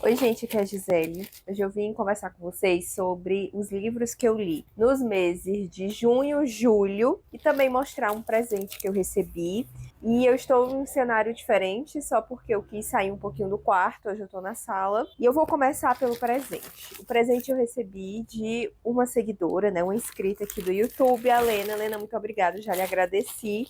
Oi, gente, aqui é a Gisele. Hoje eu vim conversar com vocês sobre os livros que eu li nos meses de junho, julho e também mostrar um presente que eu recebi. E eu estou em um cenário diferente, só porque eu quis sair um pouquinho do quarto, hoje eu estou na sala. E eu vou começar pelo presente. O presente eu recebi de uma seguidora, né, uma inscrita aqui do YouTube, a Lena. Lena, muito obrigada, já lhe agradeci.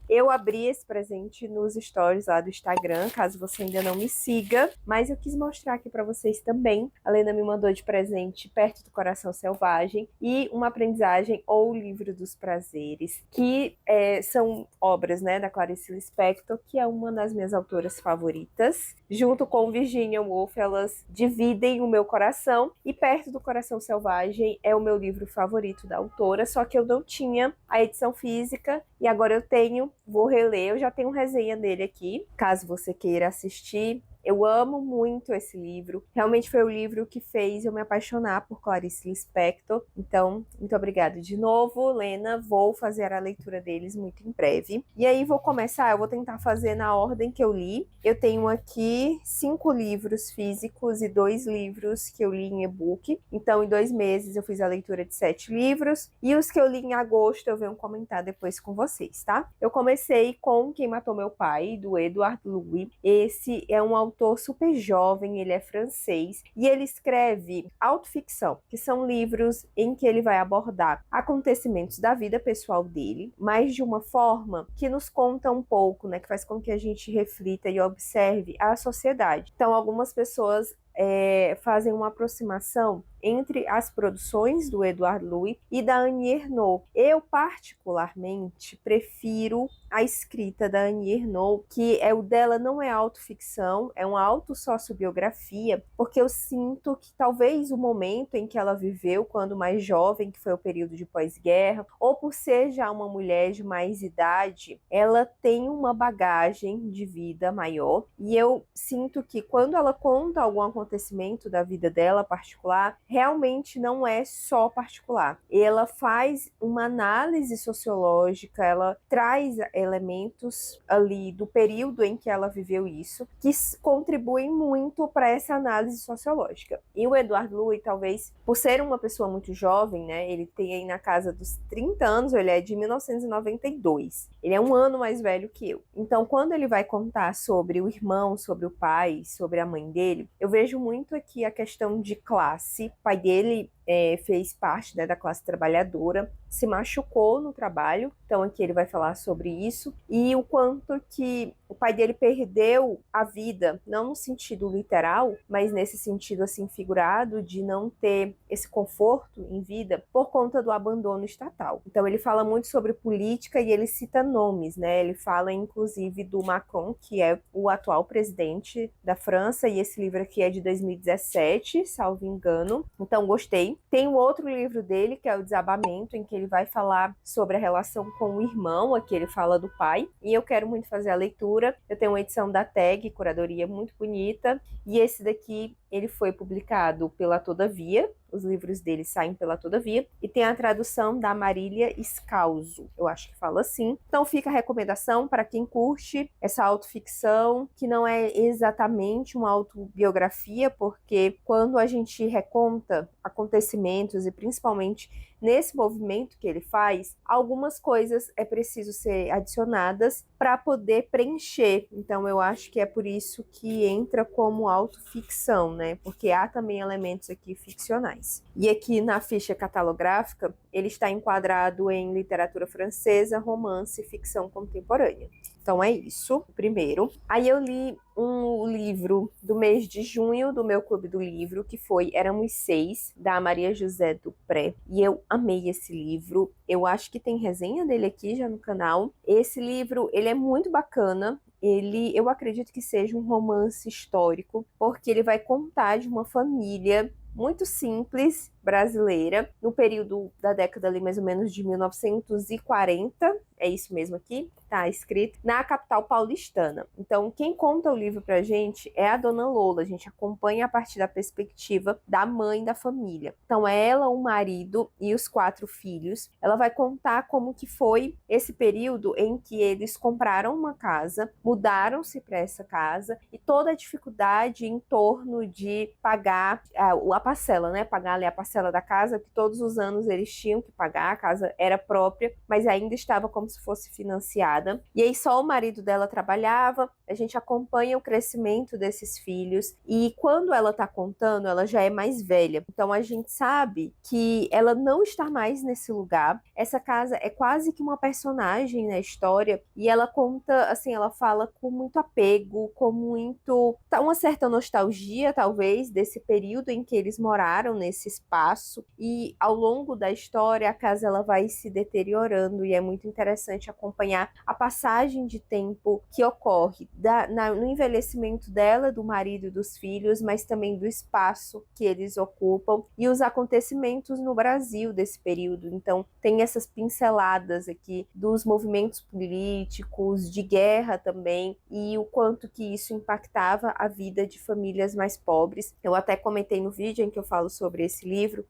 Eu abri esse presente nos stories lá do Instagram, caso você ainda não me siga, mas eu quis mostrar aqui para vocês também. A Lena me mandou de presente Perto do Coração Selvagem e uma aprendizagem ou o Livro dos Prazeres, que são obras, né, da Clarice Lispector, que é uma das minhas autoras favoritas. Junto com Virginia Woolf, elas dividem o meu coração, e Perto do Coração Selvagem é o meu livro favorito da autora, só que eu não tinha a edição física e agora eu tenho. Vou reler, eu já tenho resenha dele aqui, caso você queira assistir. Eu amo muito esse livro. Realmente foi o livro que fez eu me apaixonar por Clarice Lispector. Então, muito obrigada de novo, Lena. Vou fazer a leitura deles muito em breve. E aí vou começar, eu vou tentar fazer na ordem que eu li. Eu tenho aqui 5 livros físicos e 2 livros que eu li em e-book. Então, em 2 meses eu fiz a leitura de 7 livros. E os que eu li em agosto eu venho comentar depois com vocês, tá? Eu comecei com Quem Matou Meu Pai, do Edouard Louis. Esse é um autor super jovem, ele é francês e ele escreve autoficção, que são livros em que ele vai abordar acontecimentos da vida pessoal dele, mas de uma forma que nos conta um pouco, né, que faz com que a gente reflita e observe a sociedade. Então, algumas pessoas fazem uma aproximação entre as produções do Edouard Louis e da Annie Ernaux. Eu, particularmente, prefiro a escrita da Annie Ernaux, que o dela não é autoficção, é uma autossociobiografia, porque eu sinto que talvez o momento em que ela viveu, quando mais jovem, que foi o período de pós-guerra, ou por ser já uma mulher de mais idade, ela tem uma bagagem de vida maior, e eu sinto que quando ela conta algum acontecimento da vida dela particular, realmente não é só particular. Ela faz uma análise sociológica, ela traz elementos ali do período em que ela viveu isso, que contribuem muito para essa análise sociológica. E o Edouard Louis, talvez, por ser uma pessoa muito jovem, né, ele tem aí na casa dos 30 anos, ele é de 1992. Ele é um ano mais velho que eu. Então, quando ele vai contar sobre o irmão, sobre o pai, sobre a mãe dele, eu vejo muito aqui a questão de classe. O pai dele fez parte, né, da classe trabalhadora, se machucou no trabalho, então aqui ele vai falar sobre isso, e o quanto que o pai dele perdeu a vida, não no sentido literal, mas nesse sentido assim figurado, de não ter esse conforto em vida por conta do abandono estatal. Então ele fala muito sobre política e ele cita nomes, né? Ele fala inclusive do Macron, que é o atual presidente da França, e esse livro aqui é de 2017, salvo engano. Então gostei. Tem um outro livro dele, que é o Desabamento, em que ele vai falar sobre a relação com o irmão, aqui ele fala do pai, e eu quero muito fazer a leitura. Eu tenho uma edição da Tag, curadoria muito bonita, e esse daqui ele foi publicado pela Todavia, os livros dele saem pela Todavia, e tem a tradução da Marília Escalzo, eu acho que fala assim. Então fica a recomendação para quem curte essa autoficção, que não é exatamente uma autobiografia, porque quando a gente reconta acontecimentos, e principalmente nesse movimento que ele faz, algumas coisas é preciso ser adicionadas para poder preencher. Então eu acho que é por isso que entra como autoficção, né? Porque há também elementos aqui ficcionais. E aqui na ficha catalográfica, ele está enquadrado em literatura francesa, romance e ficção contemporânea. Então é isso, o primeiro. Aí eu li um livro do mês de junho do meu clube do livro, que foi Éramos Seis, da Maria José Dupré. E eu amei esse livro. Eu acho que tem resenha dele aqui já no canal. Esse livro, ele é muito bacana. Eu acredito que seja um romance histórico, porque ele vai contar de uma família muito simples, brasileira, no período da década ali mais ou menos de 1940, é isso mesmo aqui, tá escrito, na capital paulistana. Então, quem conta o livro pra gente é a dona Lola. A gente acompanha a partir da perspectiva da mãe da família. Então, ela, o marido e os 4 filhos. Ela vai contar como que foi esse período em que eles compraram uma casa, mudaram-se para essa casa e toda a dificuldade em torno de pagar a parcela, né? Pagar ali a parcela da casa, que todos os anos eles tinham que pagar, a casa era própria, mas ainda estava como se fosse financiada. E aí só o marido dela trabalhava, a gente acompanha o crescimento desses filhos e quando ela tá contando, ela já é mais velha. Então a gente sabe que ela não está mais nesse lugar. Essa casa é quase que uma personagem na história e ela conta, assim, ela fala com muito apego, com muito, uma certa nostalgia, talvez, desse período em que eles moraram nesse espaço e ao longo da história a casa ela vai se deteriorando e é muito interessante acompanhar a passagem de tempo que ocorre no envelhecimento dela, do marido e dos filhos, mas também do espaço que eles ocupam e os acontecimentos no Brasil desse período. Então, tem essas pinceladas aqui dos movimentos políticos, de guerra também, e o quanto que isso impactava a vida de famílias mais pobres. Eu até comentei no vídeo em que eu falo sobre esse livro,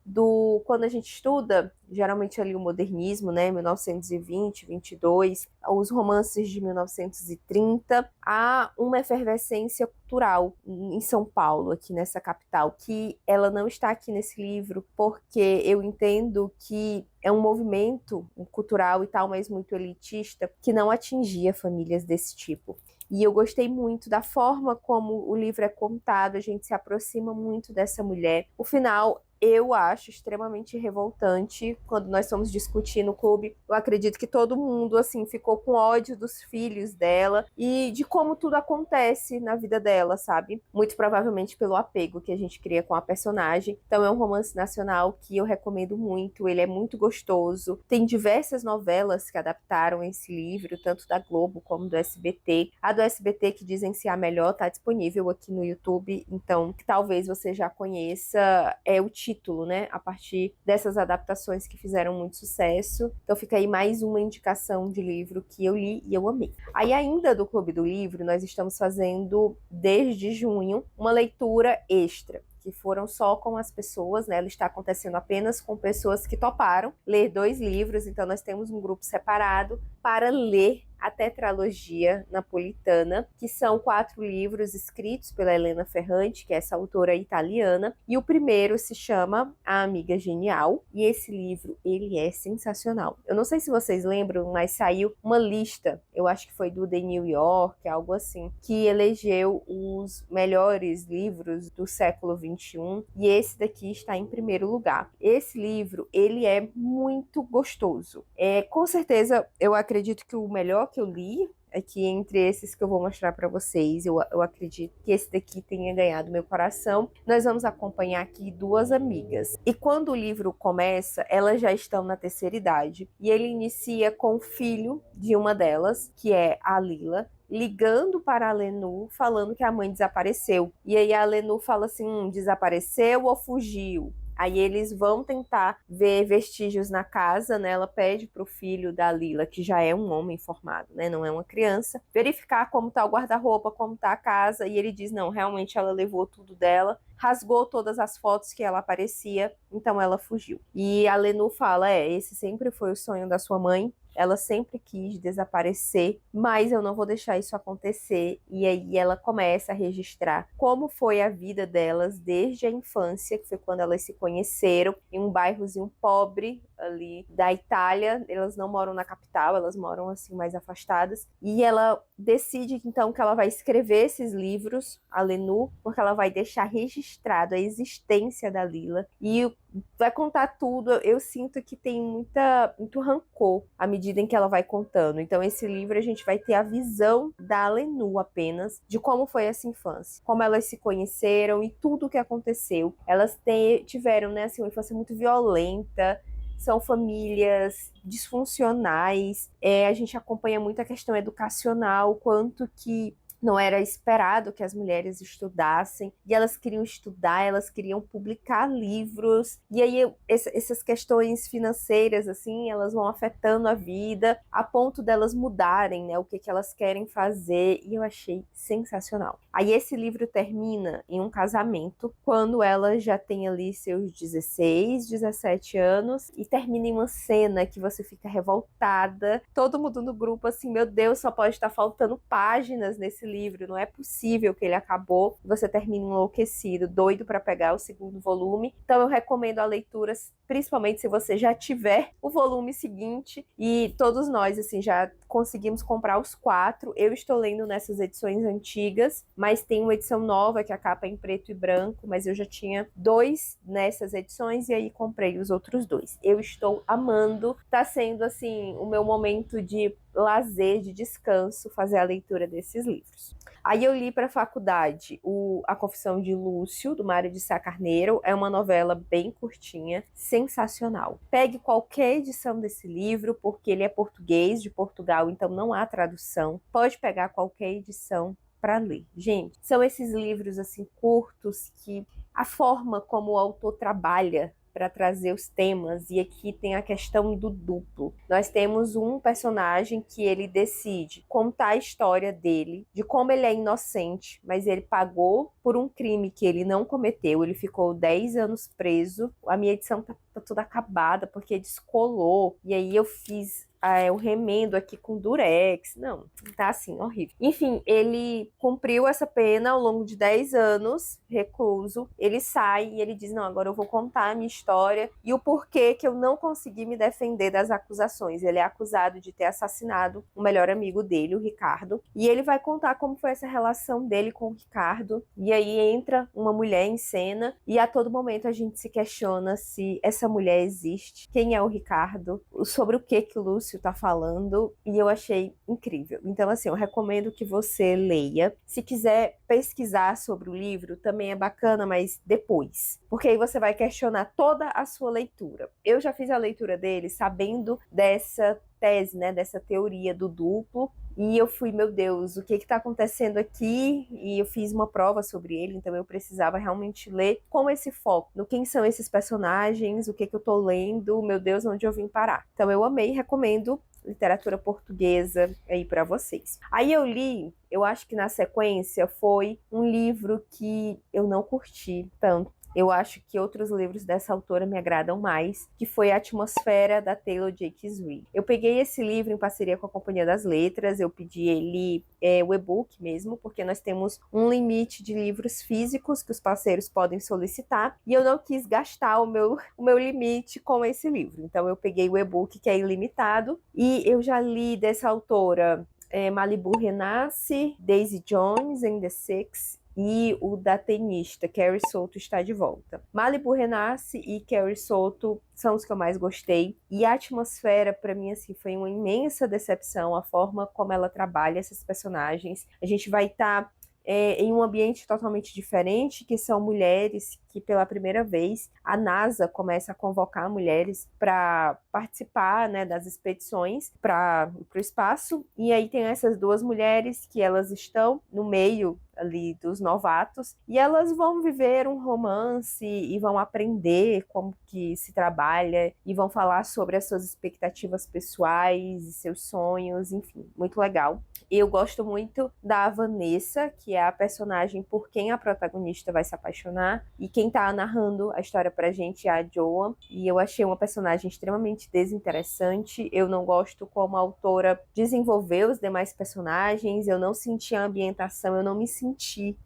quando a gente estuda, geralmente ali o modernismo, né, 1920, 22, os romances de 1930, há uma efervescência cultural em São Paulo, aqui nessa capital, que ela não está aqui nesse livro, porque eu entendo que é um movimento cultural e tal, mas muito elitista, que não atingia famílias desse tipo. E eu gostei muito da forma como o livro é contado, a gente se aproxima muito dessa mulher. O final, eu acho extremamente revoltante. Quando nós fomos discutir no clube, eu acredito que todo mundo, assim, ficou com ódio dos filhos dela e de como tudo acontece na vida dela, sabe? Muito provavelmente pelo apego que a gente cria com a personagem. Então é um romance nacional que eu recomendo muito, ele é muito gostoso. Tem diversas novelas que adaptaram esse livro, tanto da Globo como do SBT. A do SBT, que dizem ser a melhor, tá disponível aqui no YouTube, então que talvez você já conheça, é o título, né? A partir dessas adaptações que fizeram muito sucesso. Então fica aí mais uma indicação de livro que eu li e eu amei. Aí ainda do Clube do Livro, nós estamos fazendo desde junho uma leitura extra, que foram só com as pessoas, né? Ela está acontecendo apenas com pessoas que toparam ler 2 livros, então nós temos um grupo separado para ler a tetralogia napolitana, que são 4 livros escritos pela Elena Ferrante, que é essa autora italiana, e o primeiro se chama A Amiga Genial, e esse livro, ele é sensacional. Eu não sei se vocês lembram, mas saiu uma lista, eu acho que foi do The New York, algo assim, que elegeu os melhores livros do século XXI, e esse daqui está em primeiro lugar. Esse livro, ele é muito gostoso. Com certeza, eu acredito que o melhor que eu li aqui entre esses que eu vou mostrar para vocês, eu acredito que esse daqui tenha ganhado meu coração. Nós vamos acompanhar aqui 2 amigas. E quando o livro começa, elas já estão na terceira idade. E ele inicia com o filho de uma delas, que é a Lila, ligando para a Lenu, falando que a mãe desapareceu. E aí a Lenu fala assim, desapareceu ou fugiu? Aí eles vão tentar ver vestígios na casa, né? Ela pede pro filho da Lila, que já é um homem formado, né? Não é uma criança, verificar como tá o guarda-roupa, como tá a casa. E ele diz, não, realmente ela levou tudo dela, rasgou todas as fotos que ela aparecia, então ela fugiu. E a Lenu fala, esse sempre foi o sonho da sua mãe, ela sempre quis desaparecer, mas eu não vou deixar isso acontecer. E aí ela começa a registrar como foi a vida delas desde a infância, que foi quando elas se conheceram, em um bairrozinho pobre ali da Itália. Elas não moram na capital, elas moram assim mais afastadas. E ela decide então que ela vai escrever esses livros, a Lenu, porque ela vai deixar registrado a existência da Lila e vai contar tudo. Eu sinto que tem muito rancor à medida em que ela vai contando. Então esse livro a gente vai ter a visão da Lenu apenas, de como foi essa infância, como elas se conheceram e tudo o que aconteceu. Elas tiveram, né, assim, uma infância muito violenta, são famílias disfuncionais, a gente acompanha muito a questão educacional, quanto que não era esperado que as mulheres estudassem, e elas queriam estudar, elas queriam publicar livros, e aí essas questões financeiras, assim, elas vão afetando a vida, a ponto delas mudarem, né, o que elas querem fazer, e eu achei sensacional. Aí esse livro termina em um casamento, quando ela já tem ali seus 16, 17 anos, e termina em uma cena que você fica revoltada, todo mundo no grupo assim, meu Deus, só pode estar faltando páginas nesse livro, não é possível que ele acabou. Você termina enlouquecido, doido para pegar o segundo volume. Então eu recomendo a leitura, principalmente se você já tiver o volume seguinte, e todos nós assim já conseguimos comprar os 4. Eu estou lendo nessas edições antigas, mas tem uma edição nova que a capa é em preto e branco, mas eu já tinha 2 nessas edições e aí comprei os outros 2. Eu estou amando, tá sendo assim o meu momento de lazer, de descanso, fazer a leitura desses livros. Aí eu li para a faculdade A Confissão de Lúcio, do Mário de Sá Carneiro. É uma novela bem curtinha, sensacional. Pegue qualquer edição desse livro, porque ele é português, de Portugal, então não há tradução. Pode pegar qualquer edição para ler. Gente, são esses livros assim curtos que a forma como o autor trabalha para trazer os temas, e aqui tem a questão do duplo. Nós temos um personagem que ele decide contar a história dele, de como ele é inocente, mas ele pagou por um crime que ele não cometeu, ele ficou 10 anos preso. A minha edição tá toda acabada, porque descolou, e aí eu fiz o remendo aqui com durex. Não, tá assim, horrível. Enfim, ele cumpriu essa pena ao longo de 10 anos, recluso. Ele sai e ele diz, não, agora eu vou contar a minha história e o porquê que eu não consegui me defender das acusações. Ele é acusado de ter assassinado o melhor amigo dele, o Ricardo, e ele vai contar como foi essa relação dele com o Ricardo. E aí entra uma mulher em cena, e a todo momento a gente se questiona se essa mulher existe, quem é o Ricardo, sobre o que o Lúcio tá falando, e eu achei incrível. Então, assim, eu recomendo que você leia. Se quiser pesquisar sobre o livro, também é bacana, mas depois, porque aí você vai questionar toda a sua leitura. Eu já fiz a leitura dele sabendo dessa tese, né, dessa teoria do duplo, e eu fui, meu Deus, o que está acontecendo aqui? E eu fiz uma prova sobre ele, então eu precisava realmente ler com esse foco no quem são esses personagens, o que eu tô lendo, meu Deus, onde eu vim parar. Então eu amei, recomendo literatura portuguesa aí para vocês. Aí eu li, eu acho que na sequência foi um livro que eu não curti tanto. Eu acho que outros livros dessa autora me agradam mais, que foi A Atmosfera, da Taylor Jenkins Reid. Eu peguei esse livro em parceria com a Companhia das Letras, eu pedi ele, o e-book mesmo, porque nós temos um limite de livros físicos que os parceiros podem solicitar, e eu não quis gastar o meu limite com esse livro. Então eu peguei o e-book, que é ilimitado, e eu já li dessa autora Malibu Renasce, Daisy Jones and the Six, e o da tenista, Carrie Souto, está de volta. Malibu Renasce e Carrie Souto são os que eu mais gostei. E a Atmosfera, para mim, assim, foi uma imensa decepção, a forma como ela trabalha esses personagens. A gente vai estar em um ambiente totalmente diferente, que são mulheres que, pela primeira vez, a NASA começa a convocar mulheres para participar, né, das expedições para o espaço. E aí tem essas 2 mulheres que elas estão no meio ali dos novatos, e elas vão viver um romance e vão aprender como que se trabalha, e vão falar sobre as suas expectativas pessoais e seus sonhos, enfim, muito legal. Eu gosto muito da Vanessa, que é a personagem por quem a protagonista vai se apaixonar, e quem tá narrando a história pra gente é a Joan, e eu achei uma personagem extremamente desinteressante. Eu não gosto como a autora desenvolveu os demais personagens, eu não senti a ambientação, eu não me senti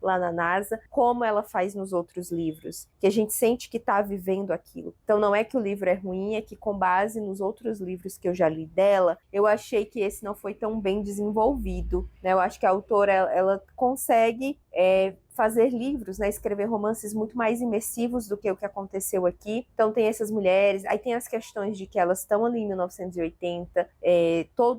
lá na NASA como ela faz nos outros livros, que a gente sente que tá vivendo aquilo. Então não é que o livro é ruim, é que com base nos outros livros que eu já li dela, eu achei que esse não foi tão bem desenvolvido, né? Eu acho que a autora ela consegue fazer livros, né, escrever romances muito mais imersivos do que o que aconteceu aqui. Então tem essas mulheres, aí tem as questões de que elas estão ali em 1980,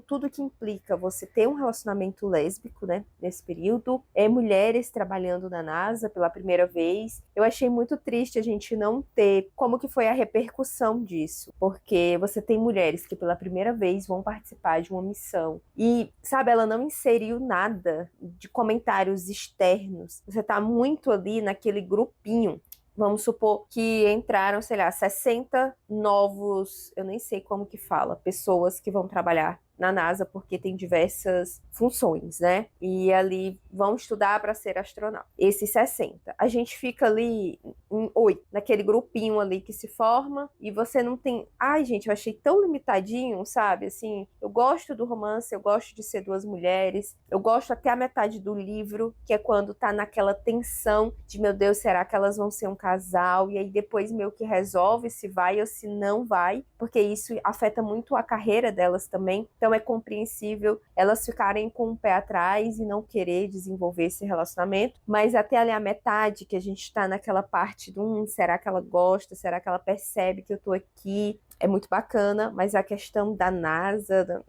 tudo que implica você ter um relacionamento lésbico, né, nesse período, mulheres trabalhando na NASA pela primeira vez. Eu achei muito triste a gente não ter como que foi a repercussão disso, porque você tem mulheres que pela primeira vez vão participar de uma missão e, sabe, ela não inseriu nada de comentários externos. Você tá muito ali naquele grupinho. Vamos supor que entraram, sei lá, 60 novos, eu nem sei como que fala, pessoas que vão trabalhar na NASA, porque tem diversas funções, né? E ali vão estudar para ser astronauta. Esses 60. A gente fica ali em 8, naquele grupinho ali que se forma, e você não tem... Ai, gente, eu achei tão limitadinho, sabe? Assim, eu gosto do romance, eu gosto de ser duas mulheres, eu gosto até a metade do livro, que é quando tá naquela tensão de, meu Deus, será que elas vão ser um casal? E aí depois meio que resolve se vai ou se não vai, porque isso afeta muito a carreira delas também. Então é compreensível elas ficarem com o pé atrás e não querer desenvolver esse relacionamento, mas até ali a metade que a gente tá naquela parte do será que ela gosta, será que ela percebe que eu tô aqui? É muito bacana, mas a questão da NASA,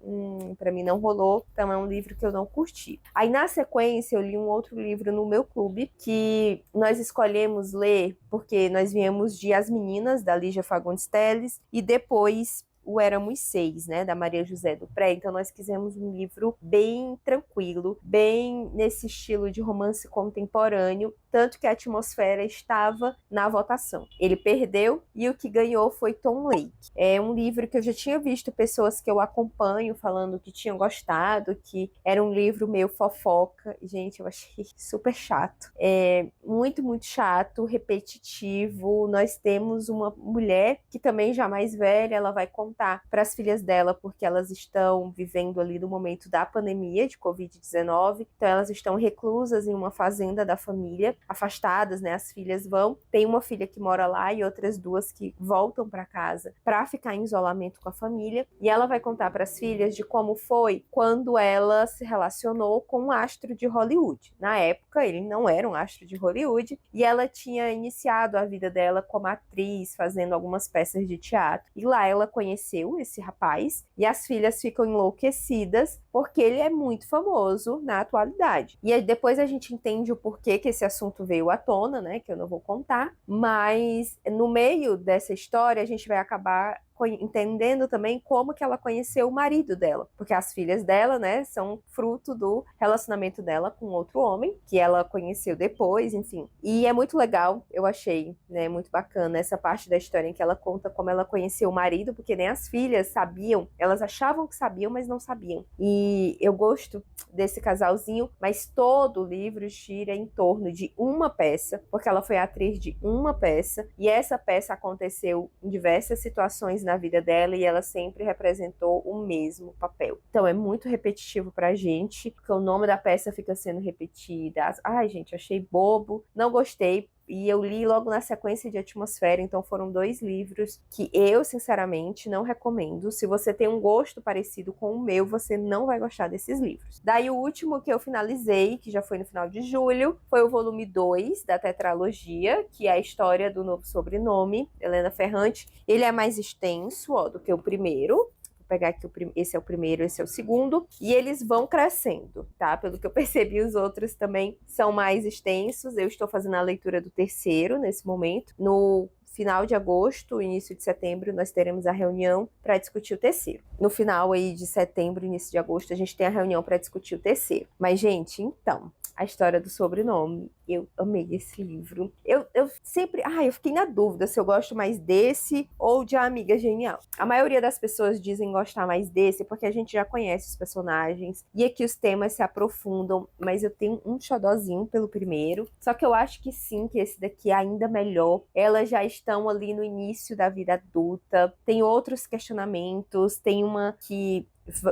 para mim não rolou, então é um livro que eu não curti. Aí na sequência eu li um outro livro no meu clube, que nós escolhemos ler porque nós viemos de As Meninas, da Lígia Fagundes Telles, e depois o Éramos Seis, né, da Maria José do Pré. Então nós quisemos um livro bem tranquilo, bem nesse estilo de romance contemporâneo, tanto que a atmosfera estava na votação. Ele perdeu e o que ganhou foi Tom Lake. É um livro que eu já tinha visto pessoas que eu acompanho falando que tinham gostado, que era um livro meio fofoca. Gente, eu achei super chato. É muito, muito chato, repetitivo. Nós temos uma mulher que também já mais velha, ela vai contar para as filhas dela, porque elas estão vivendo ali no momento da pandemia de Covid-19, então elas estão reclusas em uma fazenda da família, afastadas, né? As filhas vão, tem uma filha que mora lá e outras duas que voltam para casa para ficar em isolamento com a família, e ela vai contar para as filhas de como foi quando ela se relacionou com um astro de Hollywood. Na época, ele não era um astro de Hollywood, e ela tinha iniciado a vida dela como atriz, fazendo algumas peças de teatro, e lá ela conheceu esse rapaz, e as filhas ficam enlouquecidas porque ele é muito famoso na atualidade. E aí depois a gente entende o porquê que esse assunto veio à tona, né, que eu não vou contar, mas no meio dessa história a gente vai acabar entendendo também como que ela conheceu o marido dela, porque as filhas dela, né, são fruto do relacionamento dela com outro homem, que ela conheceu depois, enfim. E é muito legal, eu achei, né, muito bacana essa parte da história em que ela conta como ela conheceu o marido, porque nem as filhas sabiam, elas achavam que sabiam, mas não sabiam. E eu gosto desse casalzinho, mas todo o livro gira em torno de uma peça, porque ela foi atriz de uma peça, e essa peça aconteceu em diversas situações na vida dela e ela sempre representou o mesmo papel. Então é muito repetitivo pra gente, porque o nome da peça fica sendo repetida. Ai, gente, achei bobo, não gostei. E eu li logo na sequência de Atmosfera, então foram 2 livros que eu, sinceramente, não recomendo. Se você tem um gosto parecido com o meu, você não vai gostar desses livros. Daí o último que eu finalizei, que já foi no final de julho, foi o volume 2 da tetralogia, que é a história do novo sobrenome, Helena Ferrante. Ele é mais extenso, do que o primeiro. Pegar aqui, esse é o primeiro, esse é o segundo, e eles vão crescendo, tá? Pelo que eu percebi, os outros também são mais extensos. Eu estou fazendo a leitura do terceiro nesse momento. No final de agosto, início de setembro, nós teremos a reunião para discutir o terceiro. No final aí de setembro, início de agosto, a gente tem a reunião para discutir o terceiro. Mas, gente, então, a história do sobrenome. Eu amei esse livro. Eu sempre... eu fiquei na dúvida se eu gosto mais desse ou de A Amiga Genial. A maioria das pessoas dizem gostar mais desse porque a gente já conhece os personagens e aqui os temas se aprofundam, mas eu tenho um xodózinho pelo primeiro. Só que eu acho que sim, que esse daqui é ainda melhor. Elas já estão ali no início da vida adulta. Tem outros questionamentos. Tem uma que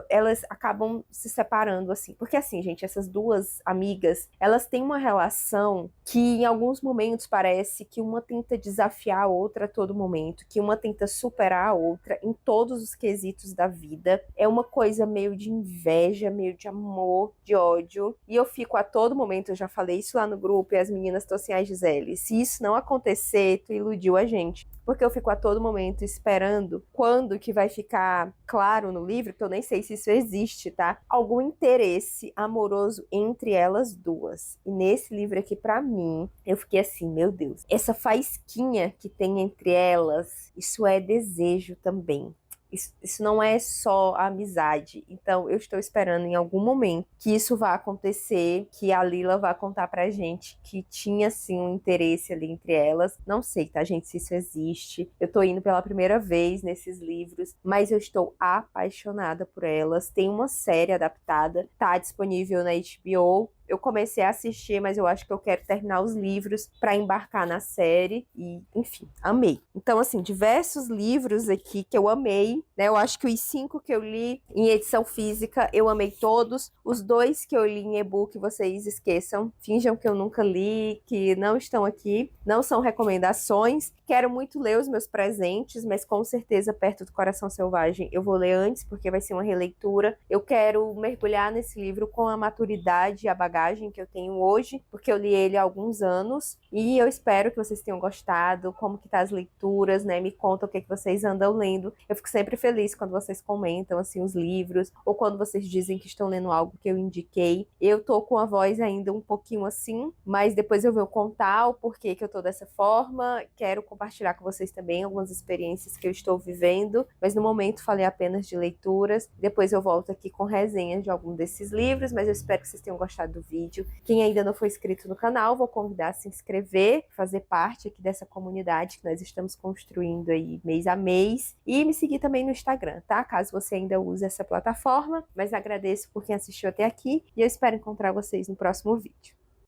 elas acabam se separando, assim. Porque, assim, gente, essas duas amigas, elas têm uma relação relação que em alguns momentos parece que uma tenta desafiar a outra a todo momento, que uma tenta superar a outra em todos os quesitos da vida. É uma coisa meio de inveja, meio de amor, de ódio. E eu fico a todo momento, eu já falei isso lá no grupo, e as meninas estão assim, ai Gisele, se isso não acontecer, tu iludiu a gente. Porque eu fico a todo momento esperando quando que vai ficar claro no livro, que eu nem sei se isso existe, tá? Algum interesse amoroso entre elas duas. E nesse livro aqui, pra mim, eu fiquei assim, meu Deus, essa faísquinha que tem entre elas, isso é desejo também. Isso não é só a amizade. Então, eu estou esperando em algum momento que isso vá acontecer, que a Lila vá contar pra gente que tinha, sim, um interesse ali entre elas. Não sei, tá, gente, se isso existe. Eu tô indo pela primeira vez nesses livros, mas eu estou apaixonada por elas. Tem uma série adaptada, tá disponível na HBO. Eu comecei a assistir, mas eu acho que eu quero terminar os livros para embarcar na série e, enfim, amei. Então, assim, diversos livros aqui que eu amei, né? Eu acho que os 5 que eu li em edição física, eu amei todos. Os 2 que eu li em e-book, vocês esqueçam. Finjam que eu nunca li, que não estão aqui. Não são recomendações. Quero muito ler os meus presentes, mas com certeza Perto do Coração Selvagem eu vou ler antes, porque vai ser uma releitura. Eu quero mergulhar nesse livro com a maturidade e a bagagem que eu tenho hoje, porque eu li ele há alguns anos, e eu espero que vocês tenham gostado, como que tá as leituras, né? Me contam o que vocês andam lendo. Eu fico sempre feliz quando vocês comentam, assim, os livros, ou quando vocês dizem que estão lendo algo que eu indiquei. Eu tô com a voz ainda um pouquinho assim, mas depois eu vou contar o porquê que eu tô dessa forma. Quero compartilhar com vocês também algumas experiências que eu estou vivendo, mas no momento falei apenas de leituras. Depois eu volto aqui com resenhas de algum desses livros, mas eu espero que vocês tenham gostado do vídeo. Quem ainda não foi inscrito no canal, vou convidar a se inscrever, fazer parte aqui dessa comunidade que nós estamos construindo aí mês a mês, e me seguir também no Instagram, tá? Caso você ainda use essa plataforma, mas agradeço por quem assistiu até aqui e eu espero encontrar vocês no próximo vídeo.